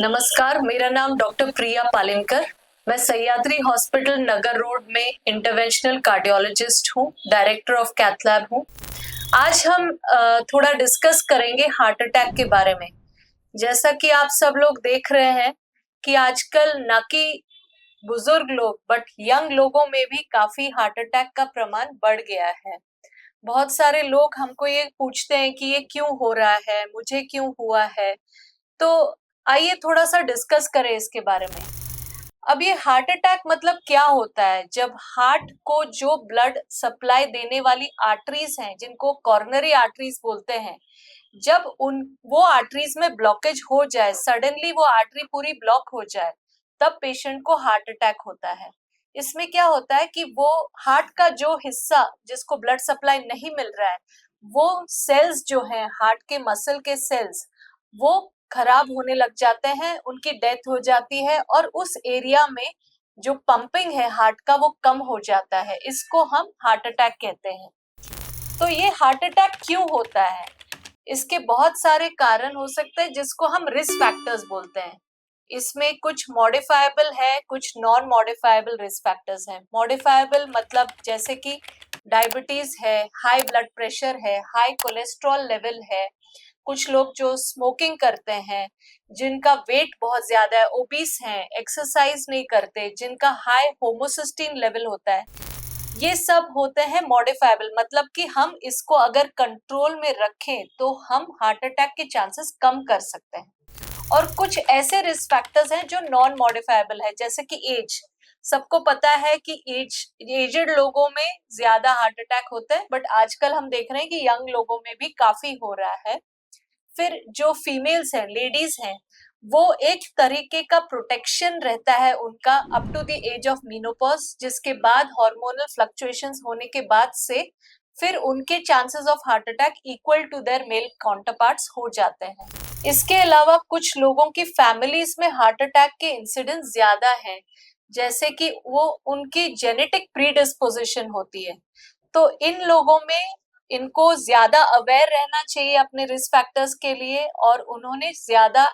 नमस्कार, मेरा नाम डॉक्टर प्रिया पालिनकर। मैं सह्याद्री हॉस्पिटल नगर रोड में इंटरवेंशनल कार्डियोलॉजिस्ट हूँ, डायरेक्टर ऑफ कैथ लैब हूँ। आज हम थोड़ा डिस्कस करेंगे हार्ट अटैक के बारे में। जैसा कि आप सब लोग देख रहे हैं कि आजकल ना कि बुजुर्ग लोग बट यंग लोगों में भी काफी हार्ट अटैक का प्रमाण बढ़ गया है। बहुत सारे लोग हमको ये पूछते हैं कि ये क्यों हो रहा है, मुझे क्यों हुआ है। तो आइए थोड़ा सा डिस्कस करें इसके बारे में। अब ये हार्ट अटैक मतलब क्या होता है? जब हार्ट को जो ब्लड सप्लाई देने वाली आर्टरीज हैं, जिनको कॉर्नरी आर्टरीज बोलते हैं, जब उन वो आर्टरीज में ब्लॉकेज हो जाए, सडनली वो आर्टरी पूरी ब्लॉक हो जाए, तब पेशेंट को हार्ट अटैक होता है। इसमें क्या होता है कि वो हार्ट का जो हिस्सा जिसको ब्लड सप्लाई नहीं मिल रहा है, वो सेल्स जो हैं हार्ट के मसल के सेल्स, वो खराब होने लग जाते हैं, उनकी डेथ हो जाती है और उस एरिया में जो पंपिंग है हार्ट का वो कम हो जाता है। इसको हम हार्ट अटैक कहते हैं। तो ये हार्ट अटैक क्यों होता है? इसके बहुत सारे कारण हो सकते हैं जिसको हम रिस्क फैक्टर्स बोलते हैं। इसमें कुछ मॉडिफाइबल है, कुछ नॉन मॉडिफाइबल रिस्क फैक्टर्स हैं। मॉडिफाइबल मतलब जैसे कि डायबिटीज है, हाई ब्लड प्रेशर है, हाई कोलेस्ट्रॉल लेवल है, कुछ लोग जो स्मोकिंग करते हैं, जिनका वेट बहुत ज्यादा है, ओबीस हैं, एक्सरसाइज नहीं करते, जिनका हाई होमोसिस्टीन लेवल होता है, ये सब होते हैं मॉडिफाइबल। मतलब कि हम इसको अगर कंट्रोल में रखें तो हम हार्ट अटैक के चांसेस कम कर सकते हैं। और कुछ ऐसे रिस्क फैक्टर्स हैं जो नॉन मॉडिफाइबल है, जैसे कि एज। सबको पता है कि एजेड लोगों में ज्यादा हार्ट अटैक होता है, बट आजकल हम देख रहे हैं कि यंग लोगों में भी काफी हो रहा है। फिर जो फीमेल्स हैं, लेडीज हैं, वो एक तरीके का प्रोटेक्शन रहता है उनका up to the age of menopause, जिसके बाद हार्मोनल फ्लक्चुएशंस होने के बाद से फिर उनके chances of heart attack equal to their male counterparts हो जाते हैं। इसके अलावा कुछ लोगों की फैमिलीज में हार्ट अटैक के इंसिडेंस ज्यादा हैं, जैसे कि वो उनकी जेनेटिक प्रीडिस्पोजिशन होती है। तो इन लोगों में इनको ज्यादा अवेयर रहना चाहिए अपने रिस्क फैक्टर्स के लिए, और उन्होंने ज्यादा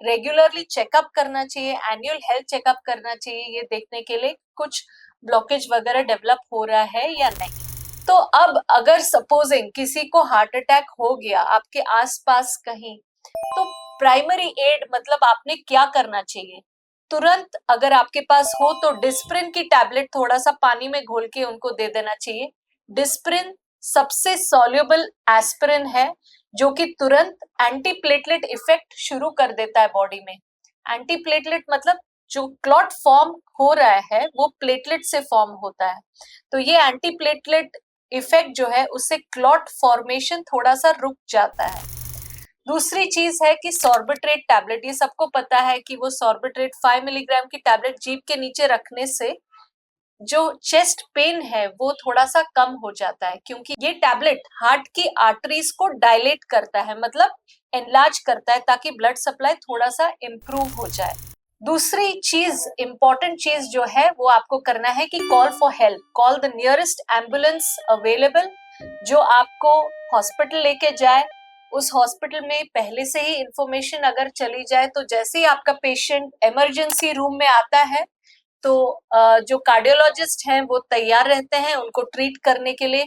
रेगुलरली चेकअप करना चाहिए, एनुअल हेल्थ चेकअप करना चाहिए, ये देखने के लिए कुछ ब्लॉकेज वगैरह डेवलप हो रहा है या नहीं। तो अब अगर सपोजिंग किसी को हार्ट अटैक हो गया आपके आसपास कहीं, तो प्राइमरी एड मतलब आपने क्या करना चाहिए? तुरंत अगर आपके पास हो तो डिस्प्रिन की टैबलेट थोड़ा सा पानी में घोल के उनको दे देना चाहिए। डिस्प्रिन सबसे सॉल्युबल एस्पिरिन है, जो कि तुरंत एंटीप्लेटलेट इफेक्ट शुरू कर देता है बॉडी में। एंटीप्लेटलेट मतलब जो क्लॉट फॉर्म हो रहा है वो प्लेटलेट से फॉर्म होता है। तो ये एंटीप्लेटलेट इफेक्ट जो है उससे क्लॉट फॉर्मेशन थोड़ा सा रुक जाता है। दूसरी चीज है कि सॉर्बिट्रेट टैबलेट। ये सबको पता है कि वो सॉर्बिट्रेट 5 मिलीग्राम की टैबलेट जीभ के नीचे रखने से जो चेस्ट पेन है वो थोड़ा सा कम हो जाता है, क्योंकि ये टैबलेट हार्ट की आर्टरीज को डायलेट करता है, मतलब एनलार्ज करता है, ताकि ब्लड सप्लाई थोड़ा सा इम्प्रूव हो जाए। दूसरी चीज, इंपॉर्टेंट चीज जो है वो आपको करना है कि call for help, call the nearest ambulance available, जो आपको हॉस्पिटल लेके जाए। उस हॉस्पिटल में पहले से ही इंफॉर्मेशन अगर चली जाए, तो जैसे ही आपका पेशेंट इमरजेंसी रूम में आता है तो जो कार्डियोलॉजिस्ट हैं वो तैयार रहते हैं उनको ट्रीट करने के लिए।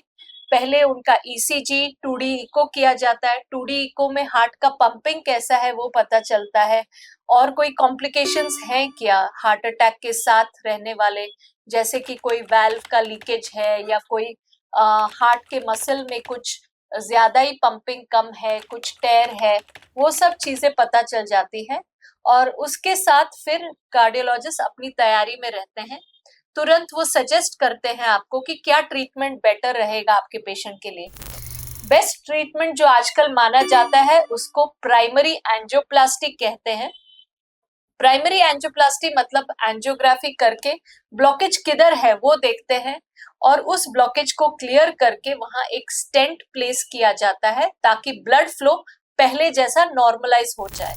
पहले उनका ईसीजी, 2D इको किया जाता है। 2D इको में हार्ट का पंपिंग कैसा है वो पता चलता है, और कोई कॉम्प्लिकेशंस हैं क्या हार्ट अटैक के साथ रहने वाले, जैसे कि कोई वाल्व का लीकेज है या कोई हार्ट के मसल में कुछ ज्यादा ही पंपिंग कम है, कुछ टेयर है, वो सब चीजें पता चल जाती है। और उसके साथ फिर कार्डियोलॉजिस्ट अपनी तैयारी में रहते हैं। तुरंत वो सजेस्ट करते हैं आपको कि क्या ट्रीटमेंट बेटर रहेगा आपके पेशेंट के लिए। बेस्ट ट्रीटमेंट जो आजकल माना जाता है उसको प्राइमरी एंजियोप्लास्टी कहते हैं। प्राइमरी एंजियोप्लास्टी मतलब एंजियोग्राफी करके ब्लॉकेज किधर है वो देखते हैं, और उस ब्लॉकेज को क्लियर करके वहां एक स्टेंट प्लेस किया जाता है, ताकि ब्लड फ्लो पहले जैसा नॉर्मलाइज हो जाए।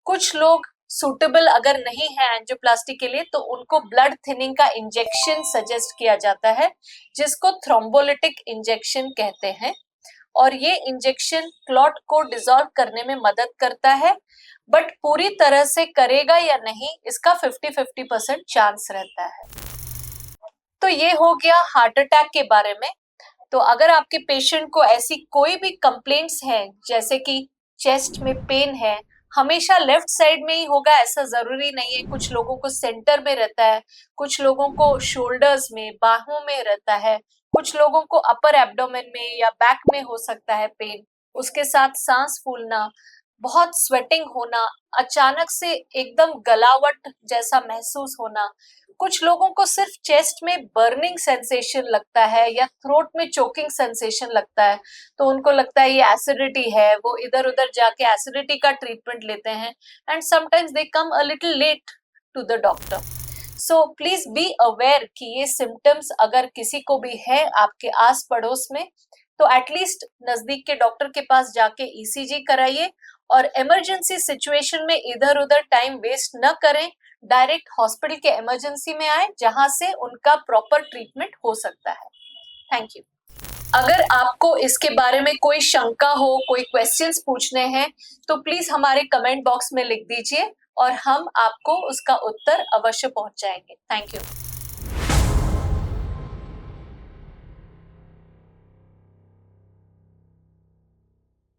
कुछ लोग सुटेबल अगर नहीं है एंजियोप्लास्टी के लिए, तो उनको ब्लड थिनिंग का इंजेक्शन सजेस्ट किया जाता है, जिसको थ्रोम्बोलिटिक इंजेक्शन कहते हैं। और ये इंजेक्शन क्लॉट को डिसॉल्व करने में मदद करता है, बट पूरी तरह से करेगा या नहीं इसका 50-50% चांस रहता है। तो ये हो गया हार्ट अटैक के बारे में। तो अगर आपके पेशेंट को ऐसी कोई भी कंप्लेंट्स हैं, जैसे कि चेस्ट में पेन है, हमेशा लेफ्ट साइड में ही होगा ऐसा जरूरी नहीं है, कुछ लोगों को सेंटर में रहता है, कुछ लोगों को शोल्डर्स में, बाहों में रहता है, कुछ लोगों को अपर एब्डोमेन में या बैक में हो सकता है पेन, उसके साथ सांस फूलना, बहुत स्वेटिंग होना, अचानक से एकदम गलावट जैसा महसूस होना, कुछ लोगों को सिर्फ चेस्ट में बर्निंग सेंसेशन लगता है या थ्रोट में चोकिंग सेंसेशन लगता है, तो उनको लगता है ये एसिडिटी है, वो इधर उधर जाके एसिडिटी का ट्रीटमेंट लेते हैं, and sometimes they come a little late to the doctor. So please be aware कि ये सिम्टम्स अगर किसी को भी है आपके आस पड़ोस में, तो एटलीस्ट नजदीक के डॉक्टर के पास जाके ईसीजी कराइए, और इमरजेंसी सिचुएशन में इधर उधर टाइम वेस्ट न करें, डायरेक्ट हॉस्पिटल के इमरजेंसी में आए जहां से उनका प्रॉपर ट्रीटमेंट हो सकता है। Thank you. अगर आपको इसके बारे में कोई शंका हो, कोई क्वेश्चंस पूछने हैं, तो प्लीज हमारे कमेंट बॉक्स में लिख दीजिए और हम आपको उसका उत्तर अवश्य पहुंचाएंगे। Thank you.